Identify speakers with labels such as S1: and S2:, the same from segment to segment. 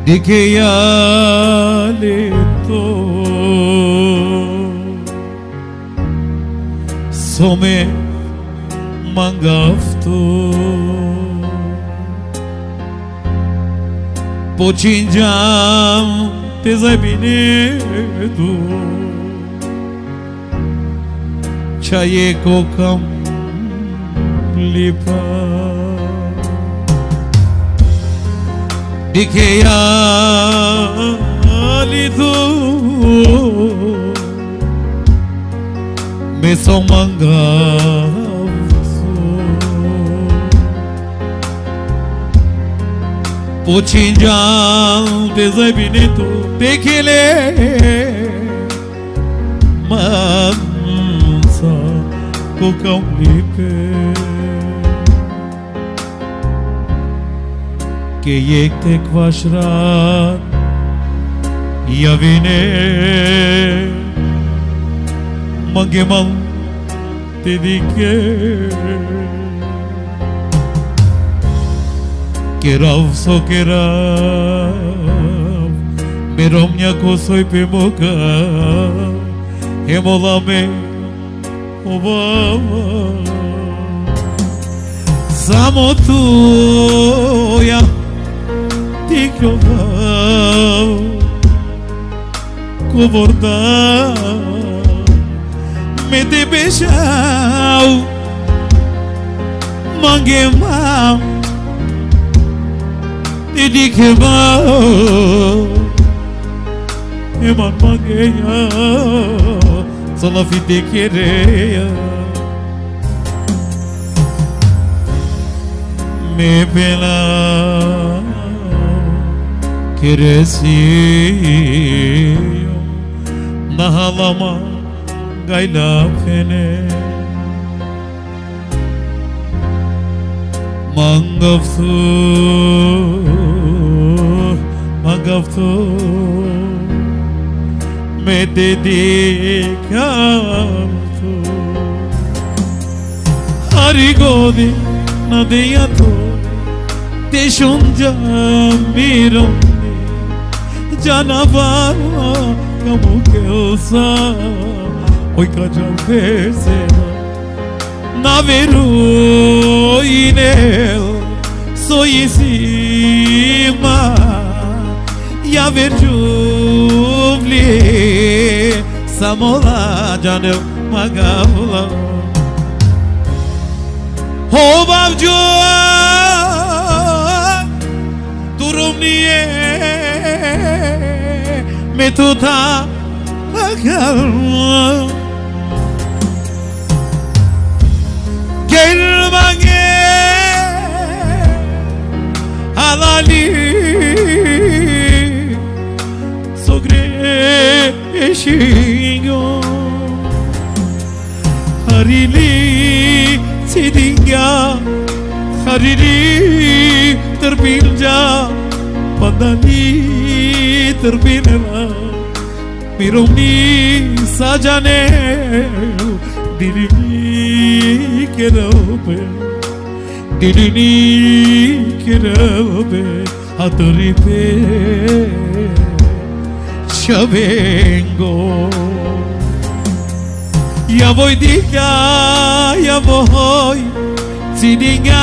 S1: di che alito some mangafto pochinjam te zabinedu chaye kokam lipa dikheya lidu me somanga pochinjam te zabinedu dekhele mansa kokam lipe che yek tek vashrat yavine mangemal te dike kerav so kerav meromnya ko soy pe moka hemolame obama samotuya tikrogav kuborda me te beijau mangemau te dikemau eman mangeya solo fite quereya me pela keresiyo nahalama gaila fene mangaftu me dedicato harigodi nadeyato te shunja mironi janava como que usa oi kaja vezena naveru inel soyisima ya verjuvli samola janel magavla hobavjo turumniye metuta akalma gelmage halali sogreshingo harili sidinga harili terpilja padani terpilna miromni sajane dilini kerabe hatori pe chavengo ya voy diga ya voy sidinga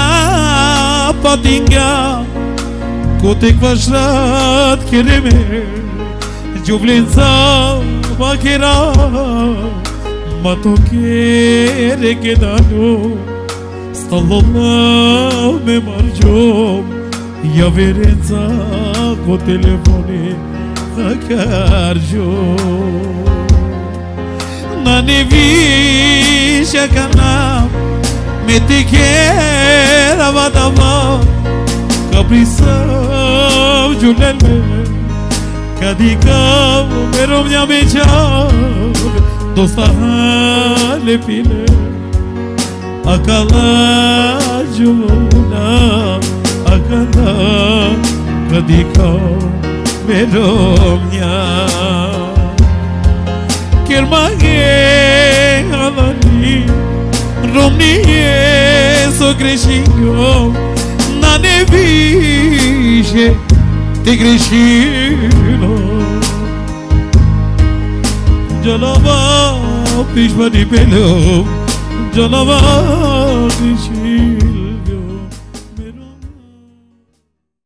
S1: patinga kotek vashrat kereme jublinsa bakera matokere kedano stallona me marjom ya verenza ko telefone akarjo na nevisha kana metikera vadama capriçam julele kadikam merom ya becha dosta lepile akala juna akala kadikam merom ya kermage alani romni so crescinho na neviche te greșilor. Jalava pishmani pelo, jalava dishi.